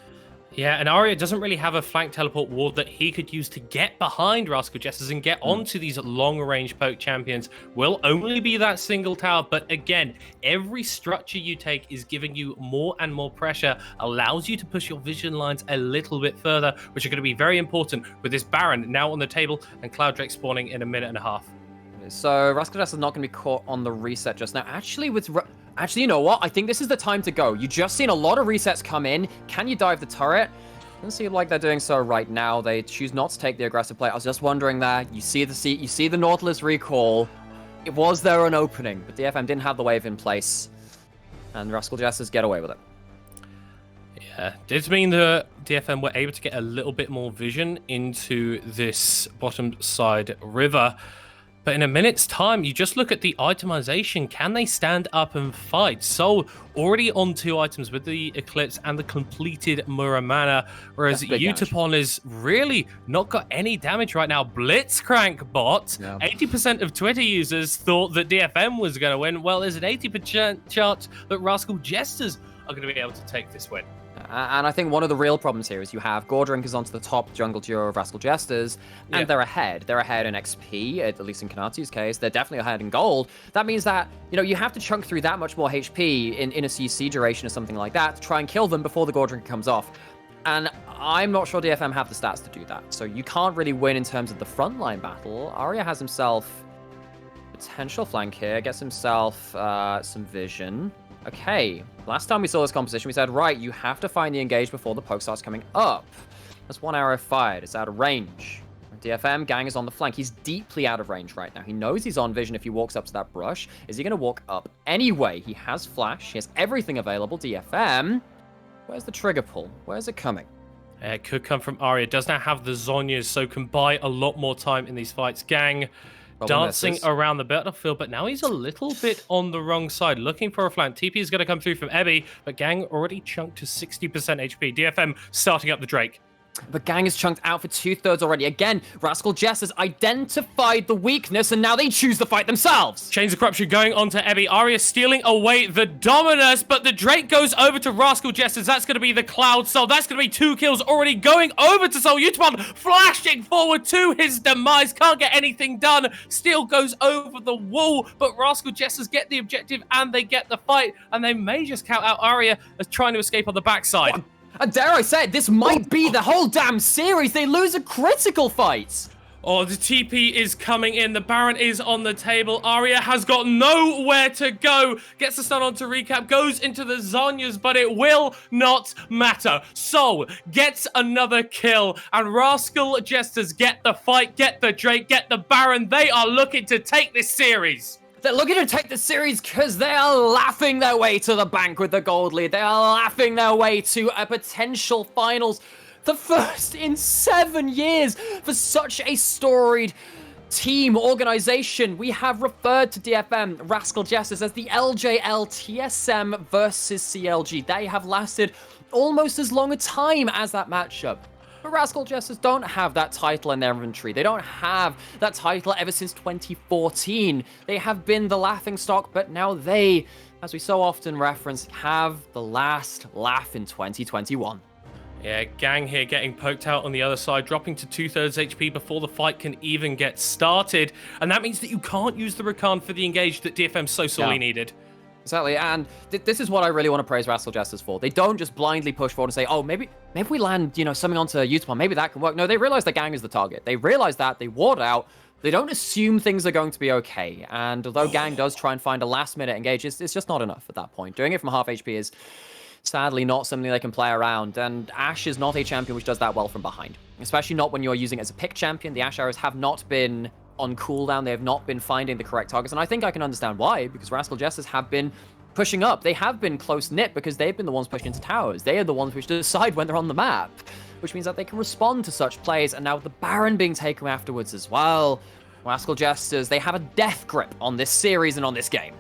Yeah, and Arya doesn't really have a flank teleport ward that he could use to get behind Rascal Jesters and get onto these long-range poke champions. Will only be that single tower, but again, every structure you take is giving you more and more pressure, allows you to push your vision lines a little bit further, which are going to be very important with this Baron now on the table and Cloud Drake spawning in a minute and a half. So Rascal Jester is not going to be caught on the reset just now. Actually, you know what? I think this is the time to go. You just seen a lot of resets come in. Can you dive the turret? Doesn't seem like they're doing so right now. They choose not to take the aggressive play. I was just wondering that. You see the Nautilus recall. Was there an opening? But DFM didn't have the wave in place. And Rascal Jesters get away with it. Yeah, did mean the DFM were able to get a little bit more vision into this bottom side river. But in a minute's time, you just look at the itemization. Can they stand up and fight? So already on 2 items with the Eclipse and the completed Muramana, whereas Utapon is really not got any damage right now. Blitzcrank bot, 80% of Twitter users thought that DFM was going to win. Well, there's an 80% chance that Rascal Jesters are going to be able to take this win. And I think one of the real problems here is you have Gordrink is onto the top jungle duo of Rascal Jesters, and they're ahead. They're ahead in XP, at least in Kanatu's case. They're definitely ahead in gold. That means that, you have to chunk through that much more HP in a CC duration or something like that to try and kill them before the Gordrink comes off. And I'm not sure DFM have the stats to do that. So you can't really win in terms of the frontline battle. Arya has himself potential flank here, gets himself some vision. Okay, last time we saw this composition, we said, right, you have to find the engage before the poke starts coming up. That's 1 arrow fired. It's out of range. DFM, Gang is on the flank. He's deeply out of range right now. He knows he's on vision if he walks up to that brush. Is he going to walk up anyway? He has flash. He has everything available. DFM, where's the trigger pull? Where's it coming? It could come from Arya. Does now have the Zonyas, so can buy a lot more time in these fights. Gang dancing around the battlefield, but now he's a little bit on the wrong side, looking for a flank. TP is going to come through from Ebby, but Gang already chunked to 60% HP. DFM starting up the Drake. But Gang is chunked out for 2/3 already. Again, Rascal Jesters identified the weakness, and now they choose to fight themselves. Chains of Corruption going on to Ebby. Arya stealing away the Dominus, but the Drake goes over to Rascal Jesters. That's going to be the Cloud Soul. That's going to be 2 kills already going over to Soul. Utapon flashing forward to his demise. Can't get anything done. Still goes over the wall, but Rascal Jesters get the objective, and they get the fight, and they may just count out Arya as trying to escape on the backside. What? And dare I say it, this might be the whole damn series. They lose a critical fight. Oh, the TP is coming in. The Baron is on the table. Arya has got nowhere to go. Gets the stun onto Recap. Goes into the Zhonya's, but it will not matter. Soul gets another kill. And Rascal Jesters get the fight, get the Drake, get the Baron. They are looking to take this series. They're looking to take the series because they are laughing their way to the bank with the gold lead. They are laughing their way to a potential finals. The first in 7 years for such a storied team organization. We have referred to DFM Rascal Jesters as the LJL TSM versus CLG. They have lasted almost as long a time as that matchup. But Rascal Jesters don't have that title in their inventory. They don't have that title ever since 2014. They have been the laughingstock, but now they, as we so often reference, have the last laugh in 2021. Yeah, Gang here getting poked out on the other side, dropping to 2/3 HP before the fight can even get started. And that means that you can't use the Rakan for the engage that DFM so sorely needed. Exactly, and this is what I really want to praise Rascal Jesters for. They don't just blindly push forward and say, oh, maybe we land, something onto Utapon, maybe that can work. No, they realize that Gang is the target. They realize that, they ward out, they don't assume things are going to be okay. And although Gang does try and find a last-minute engage, it's just not enough at that point. Doing it from half HP is sadly not something they can play around, and Ashe is not a champion which does that well from behind. Especially not when you're using it as a pick champion. The Ashe arrows have not been on cooldown, they have not been finding the correct targets, and I think I can understand why, because Rascal Jesters have been pushing up. They have been close-knit because they've been the ones pushing into towers. They are the ones which decide when they're on the map, which means that they can respond to such plays, and now with the Baron being taken afterwards as well, Rascal Jesters, they have a death grip on this series and on this game.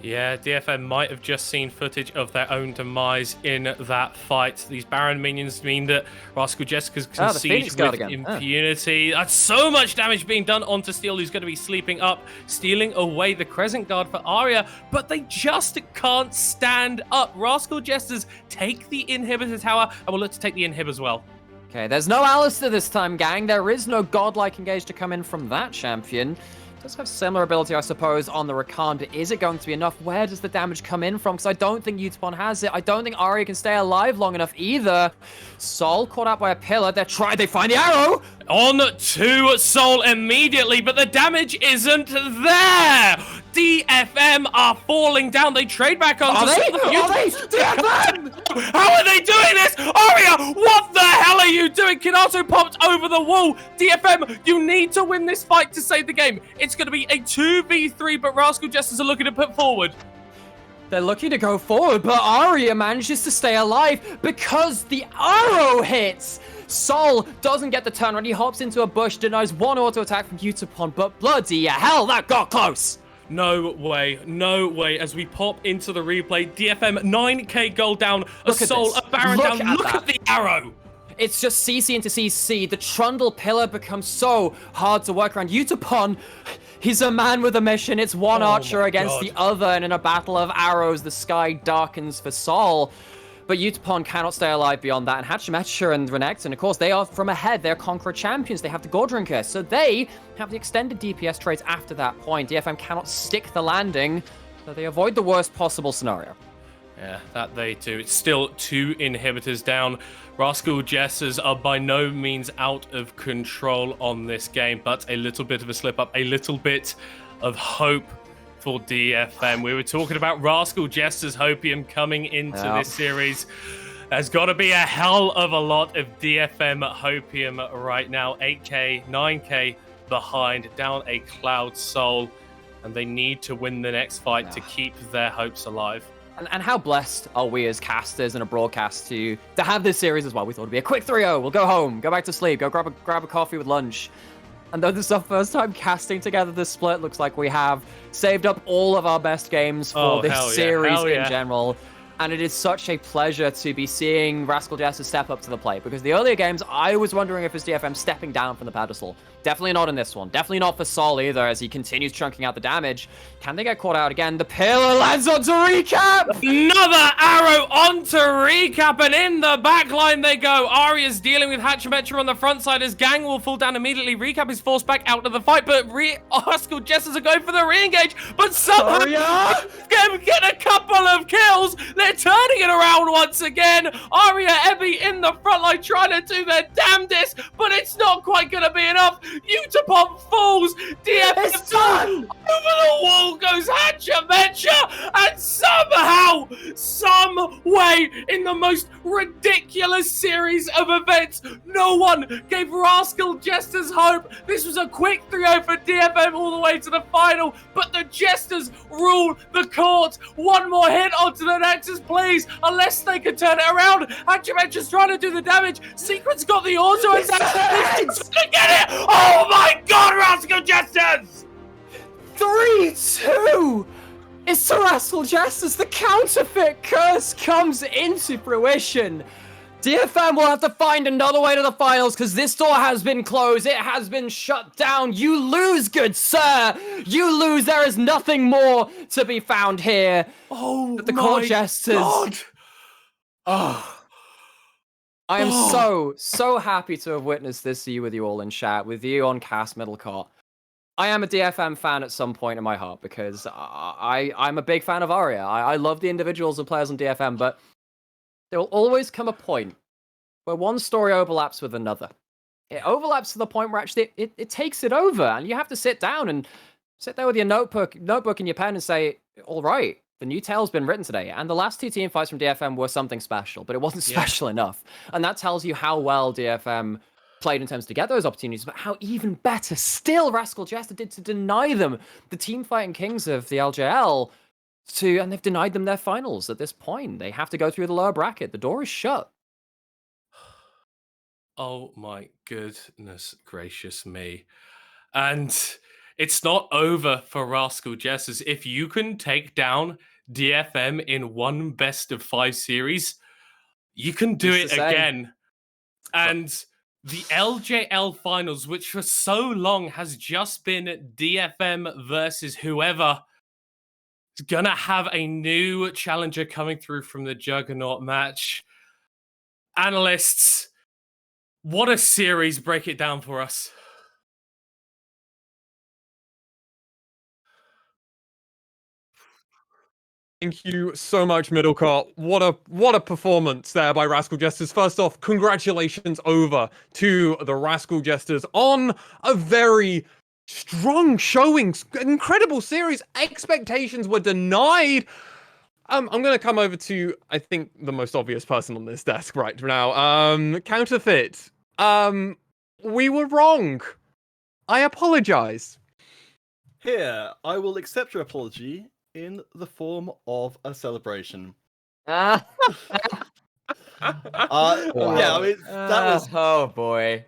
Yeah, DFM might have just seen footage of their own demise in that fight. These Baron minions mean that Rascal Jester can siege with impunity. That's so much damage being done onto Steel, who's going to be sleeping up, stealing away the Crescent Guard for Arya, but they just can't stand up. Rascal Jesters take the Inhibitor Tower, and will look to take the Inhib as well. Okay, there's no Alistair this time, gang. There is no godlike engage to come in from that champion. Does have similar ability, I suppose, on the Rakan, but is it going to be enough? Where does the damage come in from? Because I don't think Utapon has it. I don't think Arya can stay alive long enough either. Soul caught out by a pillar. They find the arrow! On to Soul immediately, but the damage isn't there! DFM are falling down. They trade back onto Are they? DFM! How are they doing this? Arya, what the hell are you doing? Kinato popped over the wall. DFM, you need to win this fight to save the game. It's going to be a 2v3, but Rascal Jesters are looking to put forward. They're looking to go forward, but Arya manages to stay alive because the arrow hits. Soul doesn't get the turn around. He hops into a bush, denies one auto attack from Utapon, but bloody hell, that got close. No way, no way. As we pop into the replay, DFM 9k gold down, a Soul, a Baron down. Look at the arrow. It's just CC into CC. The Trundle pillar becomes so hard to work around. Utapon, he's a man with a mission. It's one archer against the other, and in a battle of arrows, the sky darkens for Soul. But Utapon cannot stay alive beyond that, and Hachimetra and Renekton, of course, they are from ahead. They're Conqueror champions. They have the Gordrinker, so they have the extended DPS traits after that point. DFM cannot stick the landing, so they avoid the worst possible scenario. Yeah, that they do. It's still 2 inhibitors down. Rascal Jesters are by no means out of control on this game, but a little bit of a slip up, a little bit of hope for DFM. We were talking about Rascal Jester's Hopium coming into this series. There's got to be a hell of a lot of DFM Hopium right now. 8k, 9k behind, down a Cloud Soul, and they need to win the next fight to keep their hopes alive. And how blessed are we as casters and a broadcast to have this series as well. We thought it'd be a quick 3-0. We'll go home, go back to sleep, go grab a coffee with lunch. And though this is our first time casting together this split, looks like we have saved up all of our best games for this series in general. And it is such a pleasure to be seeing Rascal Jester step up to the plate, because the earlier games, I was wondering if it's DFM stepping down from the pedestal. Definitely not in this one. Definitely not for Sol either, as he continues chunking out the damage. Can they get caught out again? The pillar lands onto Recap! Another arrow onto Recap, and in the back line they go. Arya's dealing with Hachimetra on the front side as Gang will fall down immediately. Recap is forced back out of the fight, but Rascal Jesters are going for the re-engage, but somehow get a couple of kills. Let's they're turning it around once again. Arya, Ebby in the front line trying to do their damnedest, but it's not quite going to be enough. Utapop falls. DFM It's done! over the wall goes Hatchametcha, and somehow, some way, in the most ridiculous series of events, no one gave Rascal Jesters hope. This was a quick 3-0 for DFM all the way to the final, but the Jesters rule the court. One more hit onto the Nexus, please, unless they can turn it around. Hatchametcha's trying to do the damage. Secret's got the auto attack. He's gonna get it. Oh my God, Rascal Jesters! 3-2! It's the Rascal Jesters. The counterfeit curse comes into fruition. DFM will have to find another way to the finals because this door has been closed. It has been shut down. You lose, good sir. You lose. There is nothing more to be found here. Oh, The Court Jesters. God. Oh. I am so happy to have witnessed this with you all in chat, with you on Cast Middle Court. I am a DFM fan at some point in my heart because I'm a big fan of Arya. I love the individuals and players on DFM, but there will always come a point where one story overlaps with another. It overlaps to the point where actually it takes it over, and you have to sit down and sit there with your notebook and your pen and say, all right, the new tale's been written today, and the last two team fights from DFM were something special, but it wasn't special enough. And that tells you how well DFM played in terms to get those opportunities, but how even better still Rascal Jester did to deny them the team fighting kings of the LJL, and they've denied them their finals at this point. They have to go through the lower bracket. The door is shut. Oh my goodness gracious me. And it's not over for Rascal Jesters. If you can take down DFM in one best of 5 series, you can do it again. And the LJL finals, which for so long has just been DFM versus whoever, is gonna have a new challenger coming through from the Juggernaut match. Analysts, what a series. Break it down for us. Thank you so much, Middlecart. What a performance there by Rascal Jesters. First off, congratulations over to the Rascal Jesters on a very strong showing. Incredible series. Expectations were denied. I'm going to come over to, I think, the most obvious person on this desk right now. Counterfeit. We were wrong. I apologize. Here, I will accept your apology in the form of a celebration. Wow. Yeah, I mean, that was Oh boy.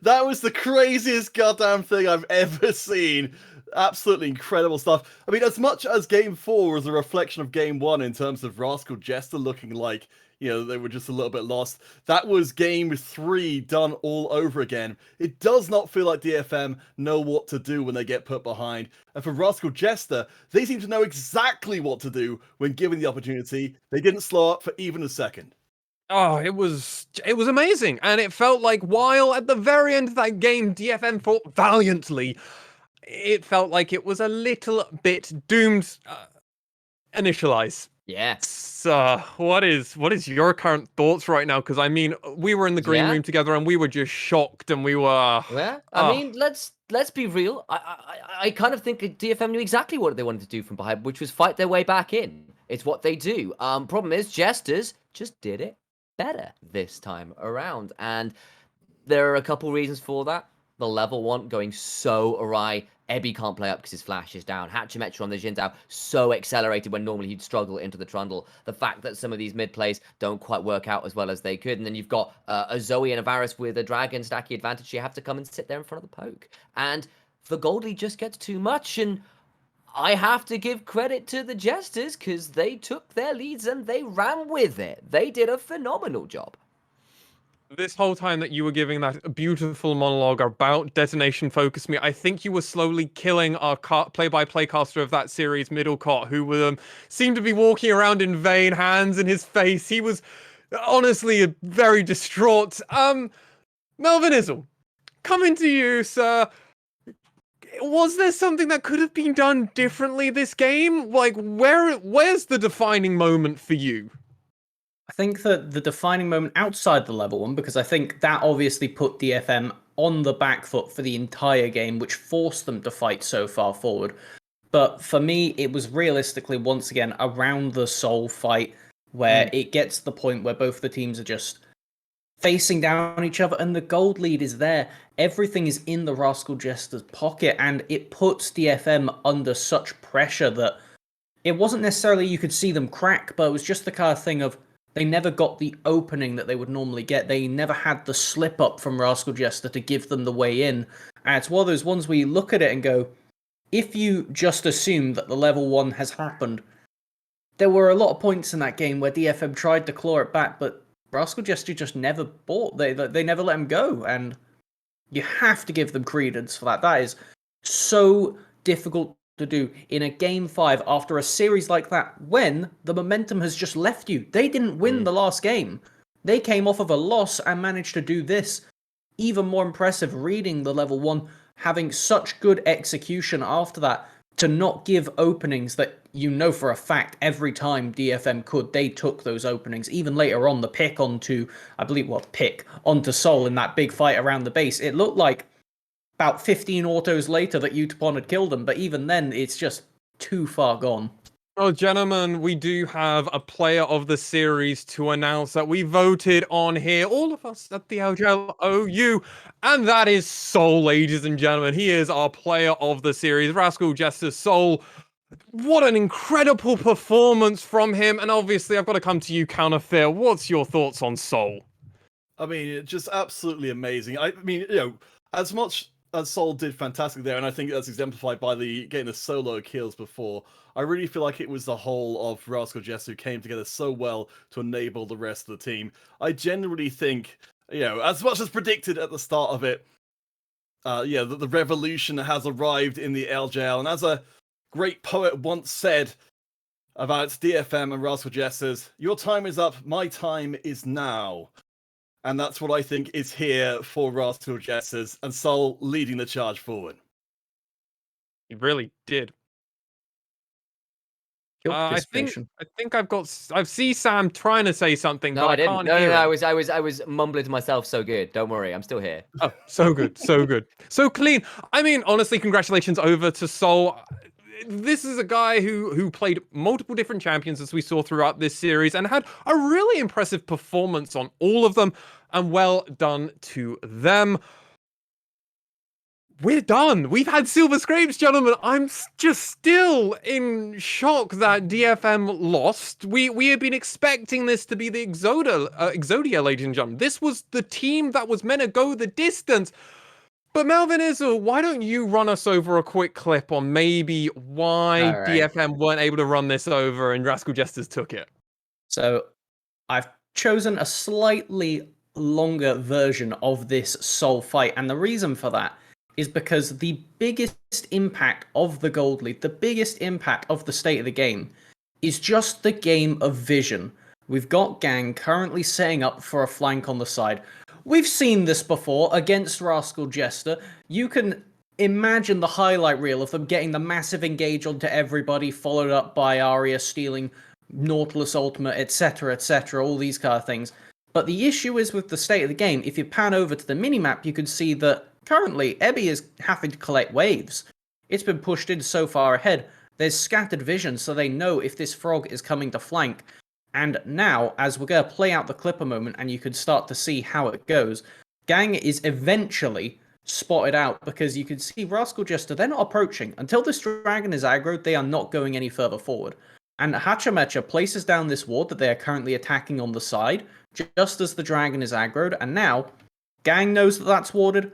that was the craziest goddamn thing I've ever seen. Absolutely incredible stuff. I mean, as much as Game 4 was a reflection of Game 1 in terms of Rascal Jester looking like, you know, they were just a little bit lost, that was Game 3 done all over again. It does not feel like DFM know what to do when they get put behind. And for Rascal Jester, they seem to know exactly what to do when given the opportunity. They didn't slow up for even a second. Oh, it was amazing. And it felt like while at the very end of that game, DFM fought valiantly, it felt like it was a little bit doomed. Initialize. Yeah. So, what is your current thoughts right now? Because I mean, we were in the green room together and we were just shocked and we were. Yeah, I mean, let's be real. I kind of think DFM knew exactly what they wanted to do from behind, which was fight their way back in. It's what they do. Problem is, Jesters just did it better this time around, and there are a couple reasons for that. The level 1 going so awry. Ebby can't play up because his flash is down. Hatchametcha on the Jin Zhao so accelerated when normally he'd struggle into the trundle. The fact that some of these mid plays don't quite work out as well as they could. And then you've got a Zoe and a Varus with a dragon stacky advantage. You have to come and sit there in front of the poke. And the Goldie just gets too much. And I have to give credit to the Jesters because they took their leads and they ran with it. They did a phenomenal job. This whole time that you were giving that beautiful monologue about Detention FocusMe, I think you were slowly killing our play-by-play caster of that series, Middlecott, who seemed to be walking around in vain, hands in his face. He was honestly very distraught. Melvin Izzle, coming to you, sir. Was there something that could have been done differently this game? Like, where's the defining moment for you? I think that the defining moment outside the level one, because I think that obviously put DFM on the back foot for the entire game, which forced them to fight so far forward. But for me, it was realistically, once again, around the Soul fight, where it gets to the point where both the teams are just facing down each other, and the gold lead is there. Everything is in the Rascal Jester's pocket, and it puts DFM under such pressure that it wasn't necessarily you could see them crack, but it was just the kind of thing of they never got the opening that they would normally get. They never had the slip up from Rascal Jester to give them the way in. And it's one of those ones where you look at it and go, if you just assume that the level 1 has happened, there were a lot of points in that game where DFM tried to claw it back, but Rascal Jester just never bought. They never let him go, and you have to give them credence for that. That is so difficult to do in a game 5 after a series like that when the momentum has just left you. They didn't win the last game. They came off of a loss and managed to do this. Even more impressive, reading the level 1, having such good execution after that to not give openings that you know for a fact every time DFM could, they took those openings. Even later on, the pick onto, I believe, onto Soul in that big fight around the base. It looked like about 15 autos later that Utapon had killed him, but even then, it's just too far gone. Well, gentlemen, we do have a player of the series to announce that we voted on here, all of us at the LJL OU, and that is Soul, ladies and gentlemen. He is our player of the series, Rascal Jester Soul. What an incredible performance from him, and obviously I've got to come to you, Counterfeit. What's your thoughts on Soul? I mean, it's just absolutely amazing. I mean, as much as Soul did fantastic there, and I think that's exemplified by getting the solo kills before, I really feel like it was the whole of Rascal Jester who came together so well to enable the rest of the team. I genuinely think, as much as predicted at the start of it, the revolution has arrived in the LJL, and as a great poet once said about DFM and Rascal Jesters, your time is up, my time is now. And that's what I think is here for Rascal Jesters, and Soul leading the charge forward. He really did. I think I see Sam trying to say something, No, but I didn't. can't No, hear him. I was mumbling to myself. So good. Don't worry, I'm still here. Oh, so good, so good, so clean. I mean, honestly, congratulations over to Soul. This is a guy who played multiple different champions, as we saw throughout this series, and had a really impressive performance on all of them, and well done to them. We're done. We've had Silver Scrapes, gentlemen. I'm just still in shock that DFM lost. We had been expecting this to be the Exodia, ladies and gentlemen. This was the team that was meant to go the distance. But Melvin Izzle, why don't you run us over a quick clip on maybe why DFM weren't able to run this over and Rascal Jesters took it? So I've chosen a slightly longer version of this Soul fight, and the reason for that is because the biggest impact of the gold lead, the biggest impact of the state of the game, is just the game of vision. We've got Gang currently setting up for a flank on the side. We've seen this before against Rascal Jester. You can imagine the highlight reel of them getting the massive engage onto everybody, followed up by Arya stealing Nautilus Ultimate, etc., all these kind of things. But the issue is with the state of the game, if you pan over to the minimap, you can see that currently Ebby is having to collect waves. It's been pushed in so far ahead. There's scattered vision, so they know if this frog is coming to flank. And now, as we're going to play out the clip a moment and you can start to see how it goes, Gang is eventually spotted out because you can see Rascal Jester, they're not approaching. Until this dragon is aggroed, they are not going any further forward. And Hachamecha places down this ward that they are currently attacking on the side, just as the dragon is aggroed, and now Gang knows that that's warded.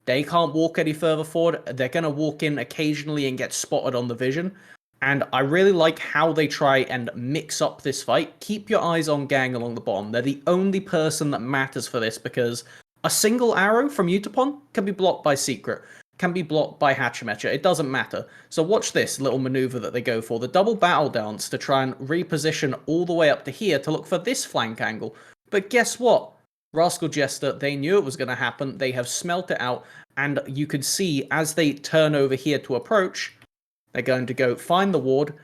They can't walk any further forward. They're going to walk in occasionally and get spotted on the vision. And I really like how they try and mix up this fight. Keep your eyes on Gang along the bottom. They're the only person that matters for this because a single arrow from Utapon can be blocked by Secret, can be blocked by Hachamecha. It doesn't matter. So watch this little maneuver that they go for. The double battle dance to try and reposition all the way up to here to look for this flank angle. But guess what? Rascal Jester, they knew it was going to happen. They have smelt it out. And you can see as they turn over here to approach, they're going to go find the ward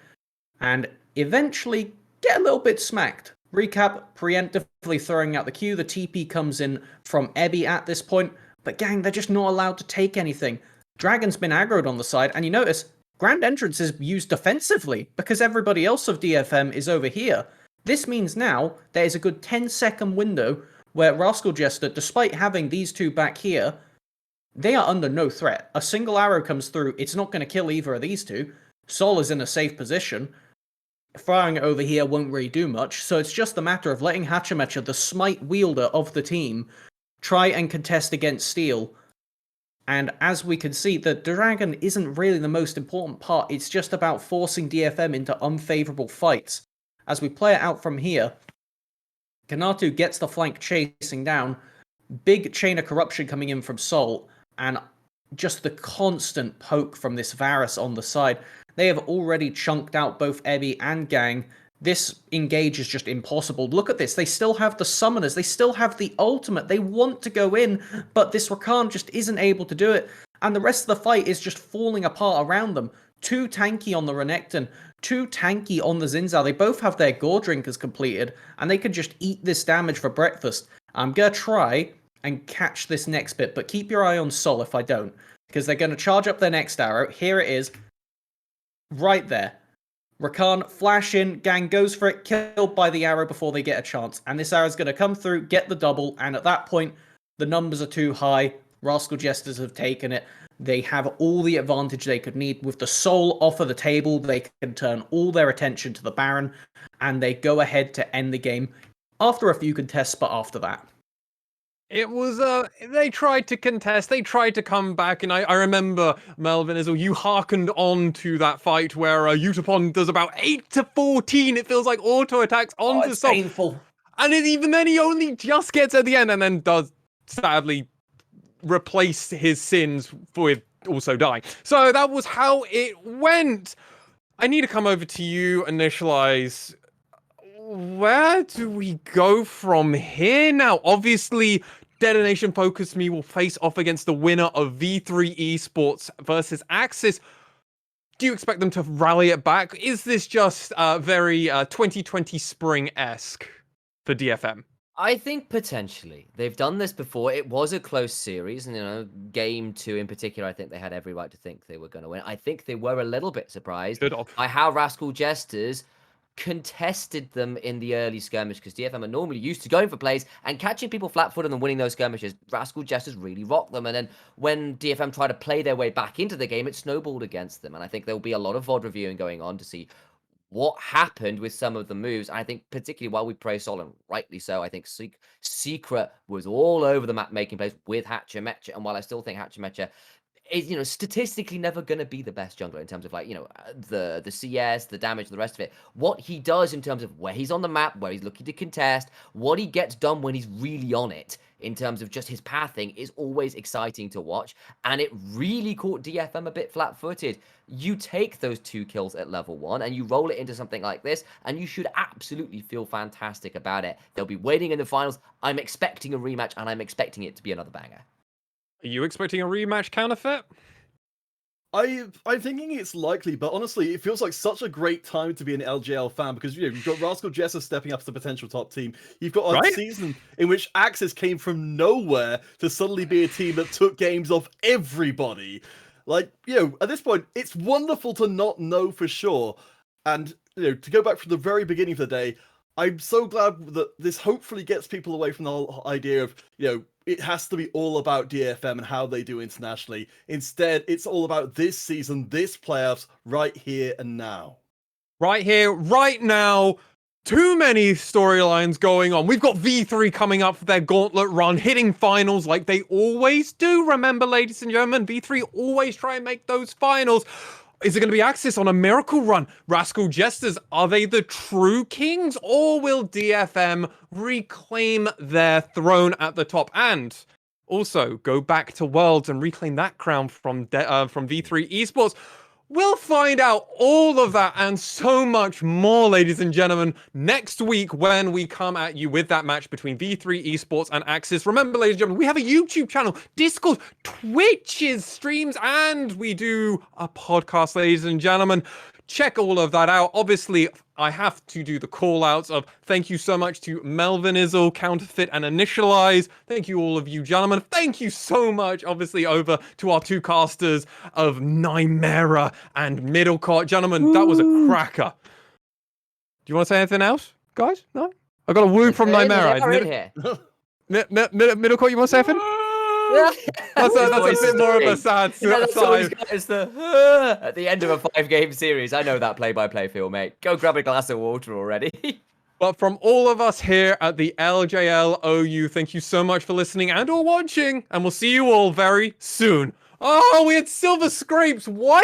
and eventually get a little bit smacked. Recap, preemptively throwing out the Q. The TP comes in from Ebby at this point. But gang, they're just not allowed to take anything. Dragon's been aggroed on the side. And you notice, Grand Entrance is used defensively because everybody else of DFM is over here. This means now there is a good 10-second window where Rascal Jester, despite having these two back here, they are under no threat. A single arrow comes through, it's not going to kill either of these two. Sol is in a safe position. Firing it over here won't really do much, so it's just a matter of letting Hachimecha, the smite wielder of the team, try and contest against Steel. And as we can see, the Dragon isn't really the most important part, it's just about forcing DFM into unfavorable fights. As we play it out from here, Kanatu gets the flank chasing down, big chain of corruption coming in from Sol, and just the constant poke from this Varus on the side. They have already chunked out both Ebby and Gang. This engage is just impossible. Look at this. They still have the summoners. They still have the ultimate. They want to go in, but this Rakan just isn't able to do it. And the rest of the fight is just falling apart around them. Too tanky on the Renekton. Too tanky on the Zinzao. They both have their Gore Drinkers completed, and they can just eat this damage for breakfast. I'm going to try and catch this next bit, but keep your eye on Sol if I don't, because they're going to charge up their next arrow. Here it is. Right there. Rakan, flash in, Gang goes for it, killed by the arrow before they get a chance. And this arrow's going to come through, get the double, and at that point, the numbers are too high. Rascal Jesters have taken it. They have all the advantage they could need. With the Soul off of the table, they can turn all their attention to the Baron, and they go ahead to end the game after a few contests, but after that. It was, they tried to contest, they tried to come back, and I remember, Melvin, as well, you hearkened on to that fight where Utapon does about 8 to 14, it feels like, auto-attacks onto it's Sol. painful. And even then, he only just gets at the end, and then does, sadly, replace his sins with also dying. So that was how it went. I need to come over to you, Initialize. Where do we go from here now? Obviously, Detention FocusMe will face off against the winner of V3 Esports versus Axis. Do you expect them to rally it back? Is this just very 2020 spring-esque for DFM? I think potentially. They've done this before. It was a close series, and game 2 in particular, I think they had every right to think they were going to win. I think they were a little bit surprised by how Rascal Jesters contested them in the early skirmish, because DFM are normally used to going for plays and catching people flat-footed and winning those skirmishes. Rascal Jesters really rocked them, and then when DFM tried to play their way back into the game, it snowballed against them. And I think there'll be a lot of VOD reviewing going on to see what happened with some of the moves. I think particularly while we praise Sol, and rightly so, I think Secret was all over the map making plays with Hachimecha, and while I still think Hachimecha is, statistically never going to be the best jungler in terms of, the CS, the damage, the rest of it. What he does in terms of where he's on the map, where he's looking to contest, what he gets done when he's really on it, in terms of just his pathing, is always exciting to watch. And it really caught DFM a bit flat-footed. You take those 2 kills at level 1 and you roll it into something like this, and you should absolutely feel fantastic about it. They'll be waiting in the finals. I'm expecting a rematch, and I'm expecting it to be another banger. Are you expecting a rematch, Counterfeit? I'm thinking it's likely, but honestly, it feels like such a great time to be an LJL fan, because you've got Rascal Jester stepping up to the potential top team. You've got a season in which Axis came from nowhere to suddenly be a team that took games off everybody. At this point, it's wonderful to not know for sure. And, to go back from the very beginning of the day, I'm so glad that this hopefully gets people away from the whole idea of, it has to be all about DFM and how they do internationally. Instead, it's all about this season, this playoffs, right here and now. Right here, right now. Too many storylines going on. We've got V3 coming up for their gauntlet run, hitting finals like they always do. Remember, ladies and gentlemen, V3 always try and make those finals. Is it going to be Axis on a miracle run? Rascal Jesters, are they the true kings? Or will DFM reclaim their throne at the top? And also go back to Worlds and reclaim that crown from V3 Esports. We'll find out all of that and so much more, ladies and gentlemen, next week when we come at you with that match between V3 Esports and Axis. Remember, ladies and gentlemen, we have a YouTube channel, Discord, Twitches, streams, and we do a podcast, ladies and gentlemen. Check all of that out. Obviously, I have to do the call outs of thank you so much to Melvinizzle, Counterfeit, and Initialize. Thank you, all of you gentlemen. Thank you so much, obviously, over to our two casters of Nymera and Middlecourt. Gentlemen, that was a cracker. Do you want to say anything else, guys? No? I got a woo from Nymera. Middlecourt, you want to say anything? That's a bit more of a sad That's sigh. always got is the at the end of a 5-game series. I know that play-by-play feel, mate. Go grab a glass of water already. But from all of us here at the LJL OU, thank you so much for listening and or watching, and we'll see you all very soon. Oh, we had silver scrapes. Why